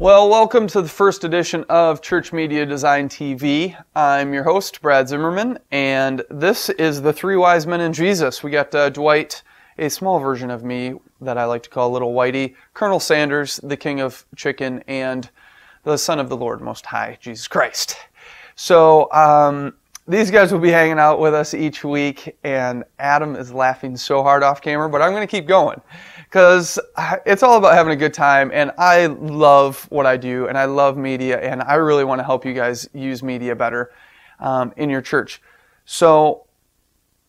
Well, welcome to the first edition of Church Media Design TV. I'm your host, Brad Zimmerman, and this is the Three Wise Men and Jesus. We got Dwight, a small version of me that I like to call Little Whitey, Colonel Sanders, the King of Chicken, and the Son of the Lord Most High, Jesus Christ. So these guys will be hanging out with us each week, and Adam is laughing so hard off camera, but I'm going to keep going because it's all about having a good time, and I love what I do, and I love media, and I really want to help you guys use media better in your church. So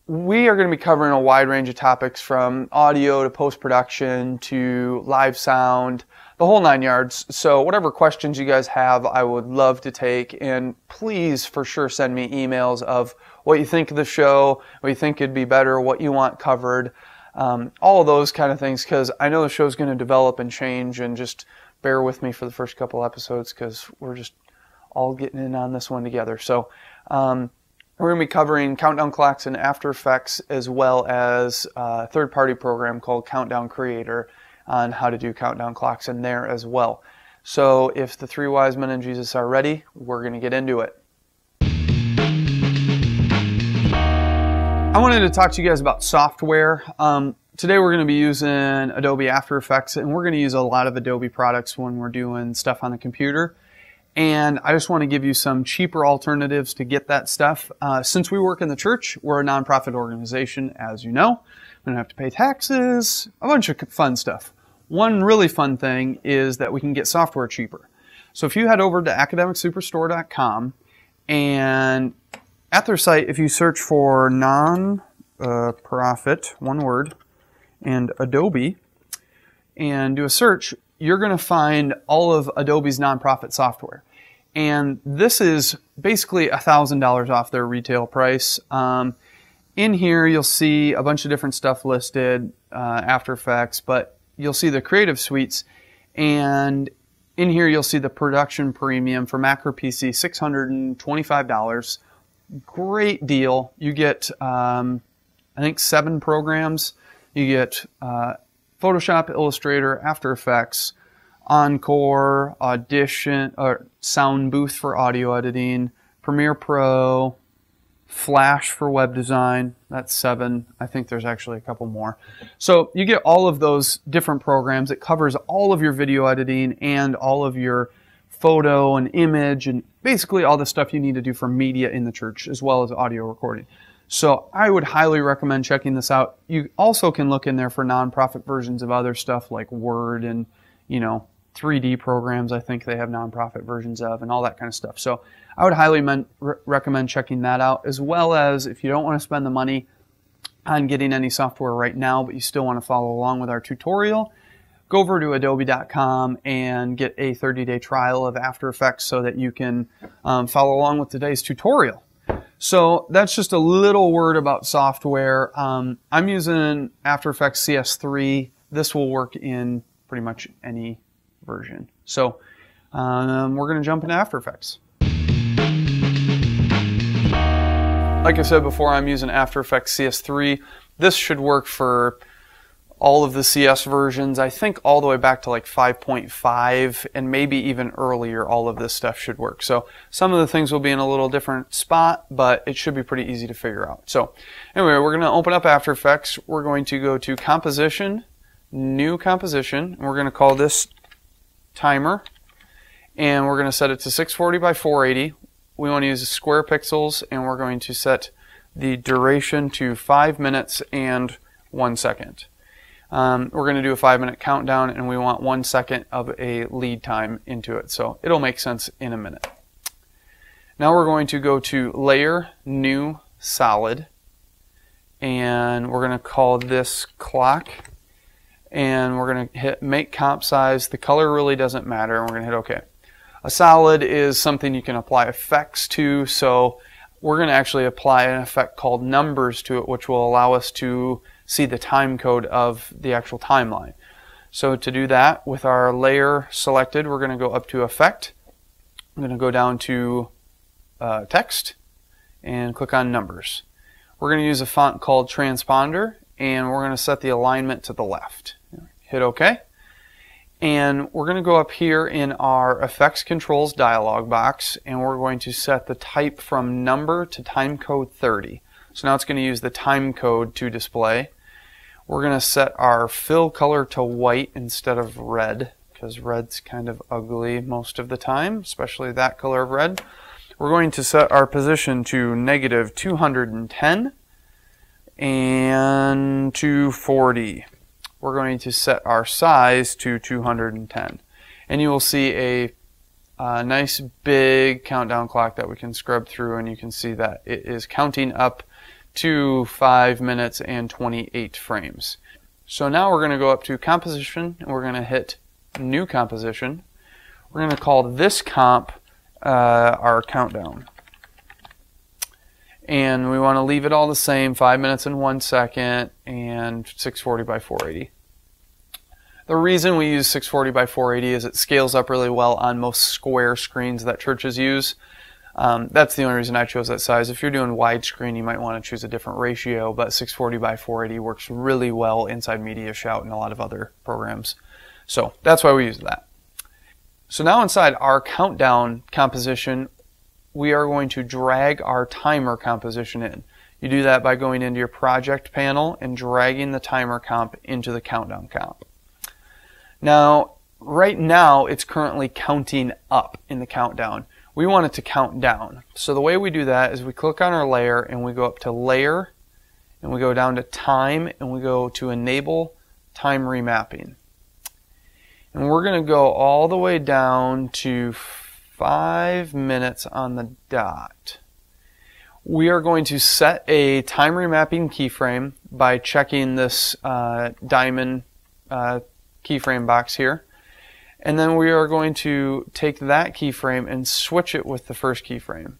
we are going to be covering a wide range of topics from audio to post-production to live sound, the whole 9 yards. So whatever questions you guys have, I would love to take. And please, for sure, send me emails of what you think of the show, what you think could be better, what you want covered, all of those kind of things, because I know the show's going to develop and change, and just bear with me for the first couple episodes because we're just all getting in on this one together. So we're going to be covering countdown clocks and After Effects, as well as a third-party program called Countdown Creator on how to do countdown clocks in there as well. So if the Three Wise Men and Jesus are ready, we're going to get into it. I wanted to talk to you guys about software. Today we're going to be using Adobe After Effects, and we're going to use a lot of Adobe products when we're doing stuff on the computer. And I just want to give you some cheaper alternatives to get that stuff. Since we work in the church, we're a nonprofit organization, as you know. We don't have to pay taxes, a bunch of fun stuff. One really fun thing is that we can get software cheaper. So if you head over to academicsuperstore.com, and at their site, if you search for non-profit, one word, and Adobe, and do a search, you're going to find all of Adobe's nonprofit software. And this is basically $1,000 off their retail price. In here, you'll see a bunch of different stuff listed, After Effects, but you'll see the creative suites. And in here, you'll see the production premium for Mac or PC, $625. Great deal. You get, I think, 7 programs. You get Photoshop, Illustrator, After Effects, Encore, Audition, or Sound Booth for audio editing, Premiere Pro, Flash for web design. That's 7. I think there's actually a couple more. So you get all of those different programs. It covers all of your video editing and all of your photo and image and basically all the stuff you need to do for media in the church, as well as audio recording. So I would highly recommend checking this out. You also can look in there for nonprofit versions of other stuff like Word and, 3D programs. I think they have nonprofit versions of, and all that kind of stuff. So I would highly recommend checking that out, as well as if you don't want to spend the money on getting any software right now, but you still want to follow along with our tutorial, go over to adobe.com and get a 30-day trial of After Effects so that you can follow along with today's tutorial. So that's just a little word about software. I'm using After Effects CS3. This will work in pretty much any version. So we're going to jump into After Effects. Like I said before, I'm using After Effects CS3. This should work for all of the CS versions. I think all the way back to like 5.5 and maybe even earlier, all of this stuff should work. So some of the things will be in a little different spot, but it should be pretty easy to figure out. So anyway, we're going to open up After Effects. We're going to go to Composition, New Composition, and we're going to call this Timer, and we're going to set it to 640 by 480. We want to use square pixels, and we're going to set the duration to 5 minutes and 1 second. We're going to do a 5-minute countdown, and we want 1 second of a lead time into it, so it'll make sense in a minute. Now we're going to go to Layer, New, Solid, and we're going to call this Clock, and we're going to hit Make Comp Size. The color really doesn't matter, and we're going to hit OK. A solid is something you can apply effects to, so we're going to actually apply an effect called Numbers to it, which will allow us to see the time code of the actual timeline. So to do that, with our layer selected, we're going to go up to Effect. I'm going to go down to Text and click on Numbers. We're going to use a font called Transponder, and we're going to set the alignment to the left. Hit OK. And we're going to go up here in our Effects Controls dialog box, and we're going to set the type from number to timecode 30. So now it's going to use the timecode to display. We're going to set our fill color to white instead of red, because red's kind of ugly most of the time, especially that color of red. We're going to set our position to negative 210 and 240. We're going to set our size to 210. And you will see a nice big countdown clock that we can scrub through, and you can see that it is counting up to 5 minutes and 28 frames. So now we're going to go up to composition, and we're going to hit new composition. We're going to call this comp our countdown. And we want to leave it all the same, 5 minutes and 1 second and 640 by 480. The reason we use 640 by 480 is it scales up really well on most square screens that churches use. That's the only reason I chose that size. If you're doing widescreen, you might want to choose a different ratio, but 640 by 480 works really well inside Media Shout and a lot of other programs. So that's why we use that. So now inside our countdown composition, we are going to drag our timer composition in. You do that by going into your project panel and dragging the timer comp into the countdown comp. Now, right now, it's currently counting up in the countdown. We want it to count down. So the way we do that is we click on our layer and we go up to Layer, and we go down to Time, and we go to Enable Time Remapping. And we're going to go all the way down to 5 minutes on the dot. We are going to set a time remapping keyframe by checking this diamond keyframe box here. And then we are going to take that keyframe and switch it with the first keyframe.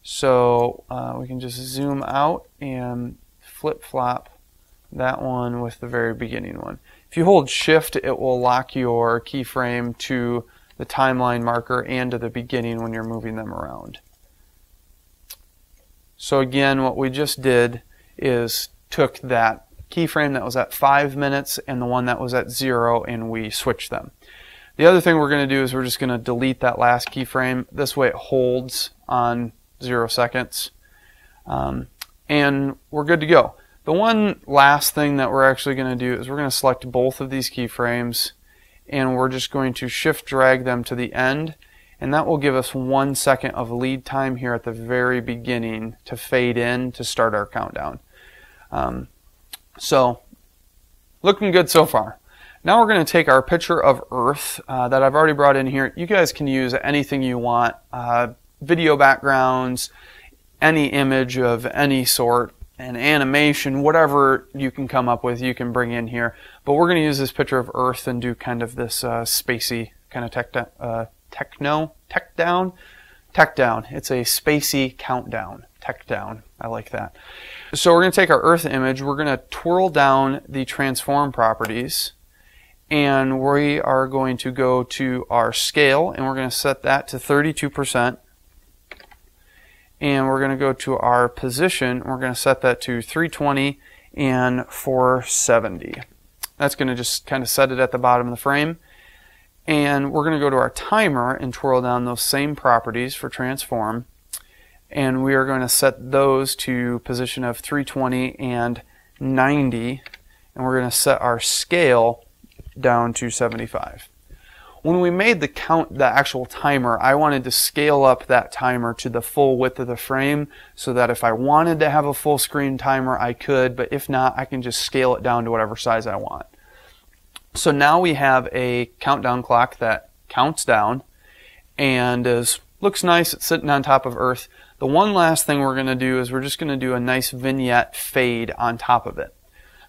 So we can just zoom out and flip-flop that one with the very beginning one. If you hold Shift, it will lock your keyframe to the timeline marker and to the beginning when you're moving them around. So again, what we just did is took that keyframe that was at 5 minutes and the one that was at 0, and we switched them. The other thing we're going to do is we're just going to delete that last keyframe. This way it holds on 0 seconds. And we're good to go. The one last thing that we're actually going to do is we're going to select both of these keyframes, and we're just going to shift drag them to the end, and that will give us 1 second of lead time here at the very beginning to fade in to start our countdown. So looking good so far. Now we're going to take our picture of Earth that I've already brought in here. You guys can use anything you want, video backgrounds, any image of any sort, an animation, whatever you can come up with, you can bring in here. But we're going to use this picture of Earth and do kind of this spacey kind of tech down. It's a spacey countdown. Tech down. I like that. So we're going to take our Earth image. We're going to twirl down the transform properties, and we are going to go to our scale, and we're going to set that to 32%. And we're going to go to our position. We're going to set that to 320 and 470. That's going to just kind of set it at the bottom of the frame. And we're going to go to our timer and twirl down those same properties for transform. And we are going to set those to position of 320 and 90. And we're going to set our scale down to 75. When we made the actual timer, I wanted to scale up that timer to the full width of the frame so that if I wanted to have a full screen timer, I could, but if not, I can just scale it down to whatever size I want. So now we have a countdown clock that counts down and looks nice. It's sitting on top of Earth. The one last thing we're going to do is we're just going to do a nice vignette fade on top of it.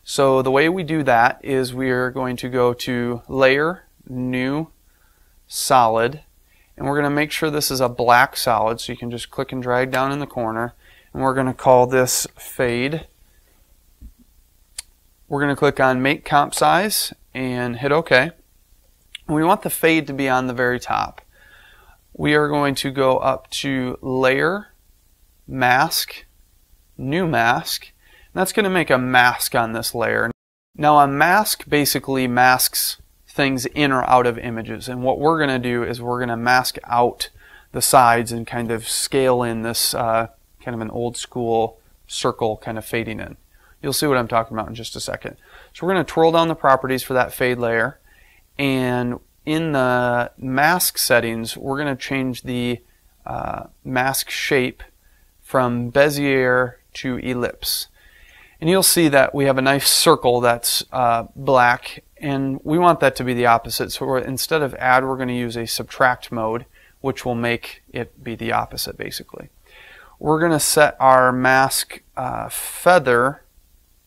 So the way we do that is we're going to go to Layer, New, Solid, and we're going to make sure this is a black solid, so you can just click and drag down in the corner, and we're going to call this Fade. We're going to click on Make Comp Size and hit OK. And we want the fade to be on the very top. We are going to go up to Layer, Mask, New Mask, and that's going to make a mask on this layer. Now a mask basically masks things in or out of images. And what we're going to do is we're going to mask out the sides and kind of scale in this kind of an old school circle kind of fading in. You'll see what I'm talking about in just a second. So we're going to twirl down the properties for that fade layer, and in the mask settings we're going to change the mask shape from Bezier to ellipse. And you'll see that we have a nice circle that's black, and we want that to be the opposite. So instead of add, we're going to use a subtract mode, which will make it be the opposite basically. We're going to set our mask feather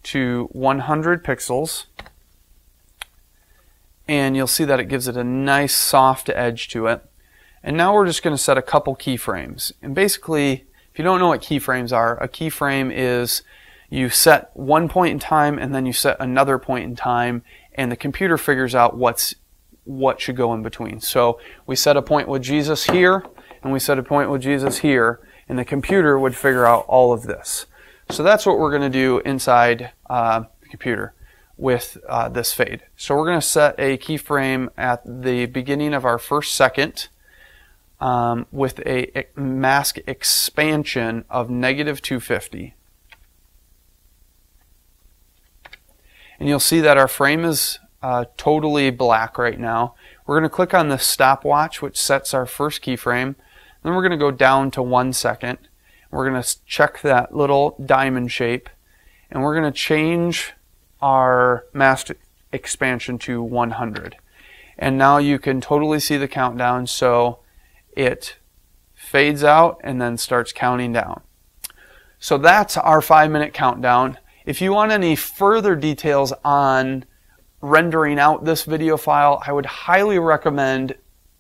to 100 pixels, and you'll see that it gives it a nice soft edge to it. And now we're just going to set a couple keyframes. And basically, if you don't know what keyframes are, a keyframe is you set one point in time and then you set another point in time, and the computer figures out what should go in between. So we set a point with Jesus here, and we set a point with Jesus here, and the computer would figure out all of this. So that's what we're going to do inside the computer with this fade. So we're going to set a keyframe at the beginning of our first second with a mask expansion of -250. And you'll see that our frame is totally black right now. We're going to click on the stopwatch, which sets our first keyframe. Then we're going to go down to 1 second. We're going to check that little diamond shape, and we're going to change our mask expansion to 100. And now you can totally see the countdown, so it fades out and then starts counting down. So that's our 5-minute countdown. If you want any further details on rendering out this video file, I would highly recommend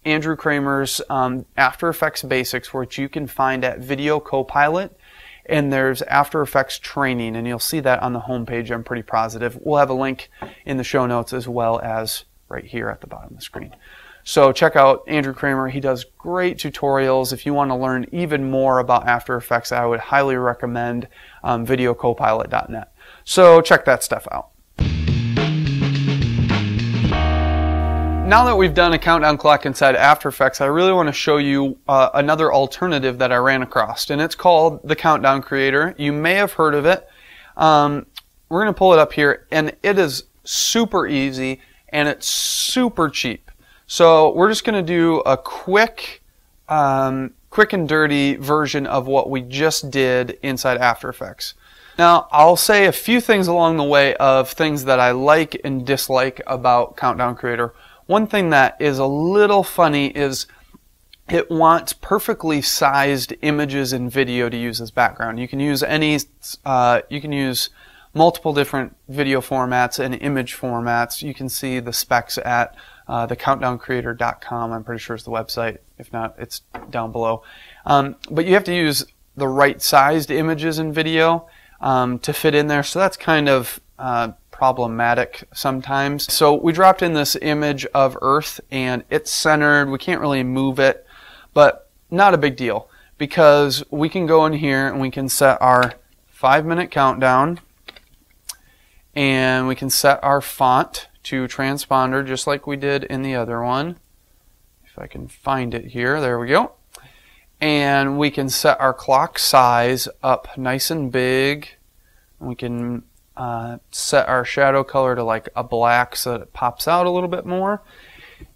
Andrew Kramer's After Effects Basics, which you can find at Video Copilot, and there's After Effects Training, and you'll see that on the home page, I'm pretty positive. We'll have a link in the show notes as well as right here at the bottom of the screen. So check out Andrew Kramer. He does great tutorials. If you want to learn even more about After Effects, I would highly recommend videocopilot.net. So check that stuff out. Now that we've done a countdown clock inside After Effects, I really want to show you another alternative that I ran across, and it's called the Countdown Creator. You may have heard of it. We're going to pull it up here, and it is super easy and it's super cheap. So we're just going to do a quick and dirty version of what we just did inside After Effects. Now, I'll say a few things along the way of things that I like and dislike about Countdown Creator. One thing that is a little funny is it wants perfectly sized images and video to use as background. You can use multiple different video formats and image formats. You can see the specs at thecountdowncreator.com. I'm pretty sure it's the website. If not, it's down below. But you have to use the right sized images and video to fit in there. So that's kind of problematic sometimes. So we dropped in this image of Earth, and it's centered. We can't really move it, but not a big deal, because we can go in here and we can set our 5-minute countdown, and we can set our font to transponder just like we did in the other one. If I can find it here, there we go. And we can set our clock size up nice and big. We can set our shadow color to like a black so that it pops out a little bit more.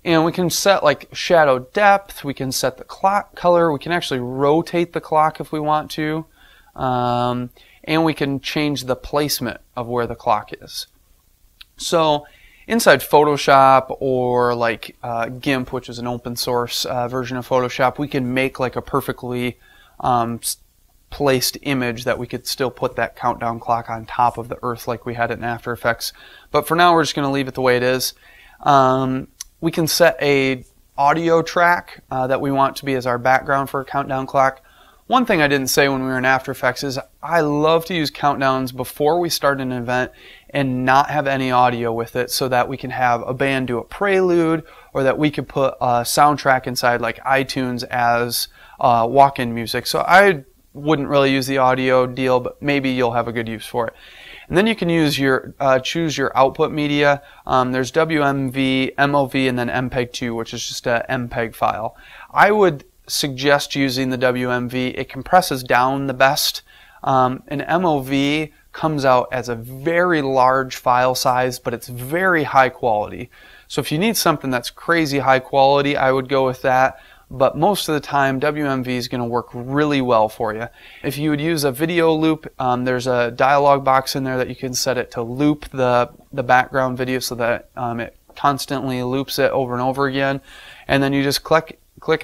And we can set like shadow depth. We can set the clock color. We can actually rotate the clock if we want to. And we can change the placement of where the clock is. So inside Photoshop or like GIMP, which is an open source version of Photoshop, we can make like a perfectly placed image that we could still put that countdown clock on top of the Earth like we had it in After Effects. But for now, we're just going to leave it the way it is. We can set a audio track that we want to be as our background for a countdown clock. One thing I didn't say when we were in After Effects is I love to use countdowns before we start an event and not have any audio with it, so that we can have a band do a prelude, or that we could put a soundtrack inside like iTunes as walk-in music. So I wouldn't really use the audio deal, but maybe you'll have a good use for it. And And then you can use your choose your output media. There's WMV, MOV, and then MPEG-2, which is just a MPEG file. I would suggest using the WMV. It compresses down the best. An MOV comes out as a very large file size, but it's very high quality. So if you need something that's crazy high quality, I would go with that. But most of the time, WMV is going to work really well for you. If you would use a video loop, there's a dialog box in there that you can set it to loop the background video so that it constantly loops it over and over again. And then you just click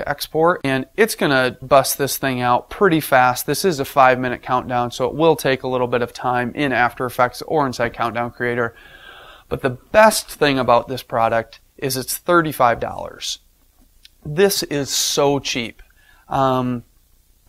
export, and it's going to bust this thing out pretty fast. This is a 5-minute countdown, so it will take a little bit of time in After Effects or inside Countdown Creator. But the best thing about this product is it's $35. This is so cheap. I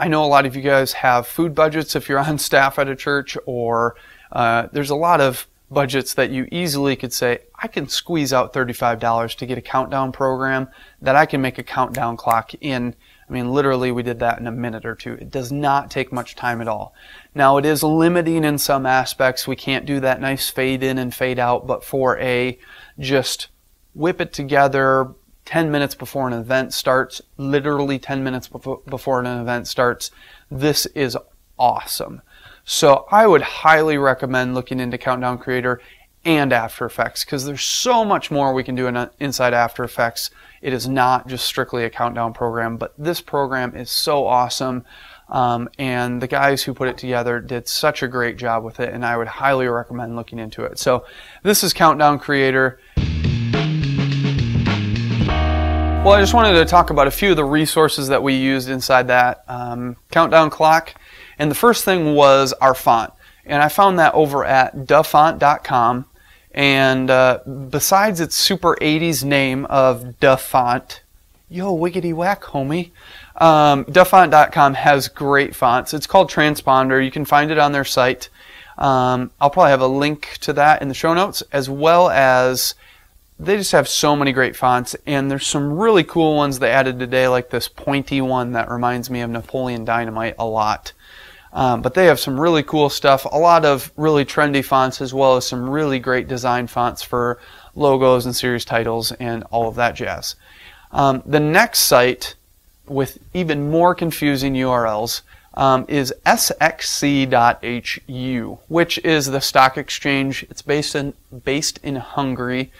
know a lot of you guys have food budgets if you're on staff at a church, or there's a lot of budgets that you easily could say, I can squeeze out $35 to get a countdown program that I can make a countdown clock in. I mean, literally we did that in a minute or two. It does not take much time at all. Now, it is limiting in some aspects. We can't do that nice fade in and fade out, but for a just whip it together 10 minutes before an event starts, literally 10 minutes before an event starts, this is awesome. So I would highly recommend looking into Countdown Creator and After Effects, because there's so much more we can do inside After Effects. It is not just strictly a countdown program, but this program is so awesome, and the guys who put it together did such a great job with it, and I would highly recommend looking into it. So this is Countdown Creator. Well, I just wanted to talk about a few of the resources that we used inside that countdown clock. And the first thing was our font. And I found that over at dafont.com. And besides its super 80s name of Dafont, yo, wiggity whack, homie, dafont.com has great fonts. It's called Transponder. You can find it on their site. I'll probably have a link to that in the show notes, as well as they just have so many great fonts, and there's some really cool ones they added today, like this pointy one that reminds me of Napoleon Dynamite a lot. But they have some really cool stuff, a lot of really trendy fonts, as well as some really great design fonts for logos and series titles and all of that jazz. The next site with even more confusing URLs is sxc.hu, which is the stock exchange. It's based in Hungary,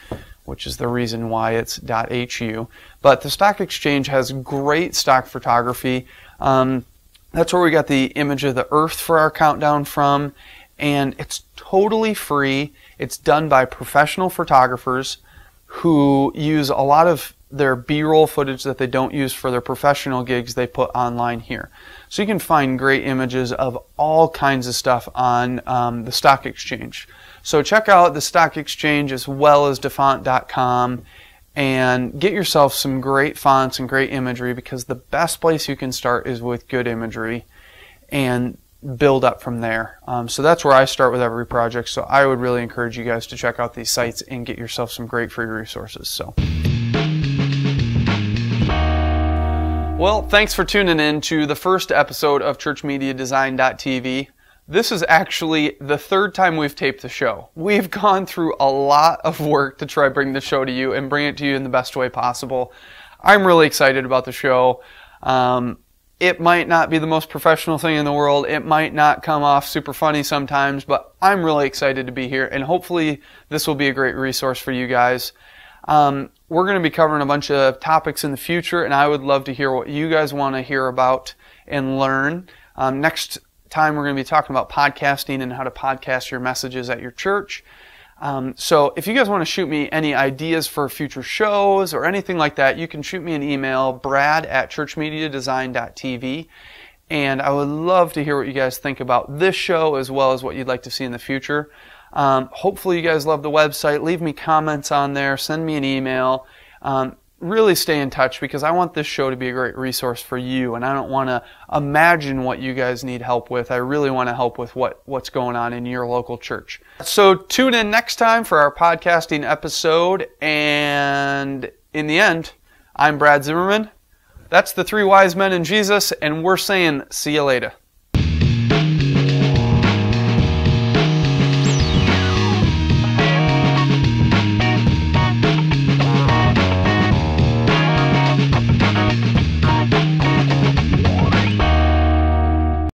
which is the reason why it's .hu. But the stock exchange has great stock photography. That's where we got the image of the Earth for our countdown from, and it's totally free. It's done by professional photographers who use a lot of their B-roll footage that they don't use for their professional gigs they put online here. So you can find great images of all kinds of stuff on the stock exchange. So check out the stock exchange as well as dafont.com and get yourself some great fonts and great imagery, because the best place you can start is with good imagery and build up from there. So that's where I start with every project. So I would really encourage you guys to check out these sites and get yourself some great free resources. So, well, thanks for tuning in to the first episode of ChurchMediaDesign.tv. This is actually the third time we've taped the show. We've gone through a lot of work to try to bring the show to you and bring it to you in the best way possible. I'm really excited about the show. It might not be the most professional thing in the world. It might not come off super funny sometimes, but I'm really excited to be here, and hopefully this will be a great resource for you guys. We're going to be covering a bunch of topics in the future, and I would love to hear what you guys want to hear about and learn. Next time we're going to be talking about podcasting and how to podcast your messages at your church. So if you guys want to shoot me any ideas for future shows or anything like that, you can shoot me an email, brad@ChurchMediaDesign.tv, and I would love to hear what you guys think about this show as well as what you'd like to see in the future. Hopefully you guys love the website. Leave me comments on there. Send me an email. Really stay in touch, because I want this show to be a great resource for you, and I don't want to imagine what you guys need help with. I really want to help with what's going on in your local church. So tune in next time for our podcasting episode, and in the end, I'm Brad Zimmerman. That's the three wise men and Jesus, and we're saying see you later.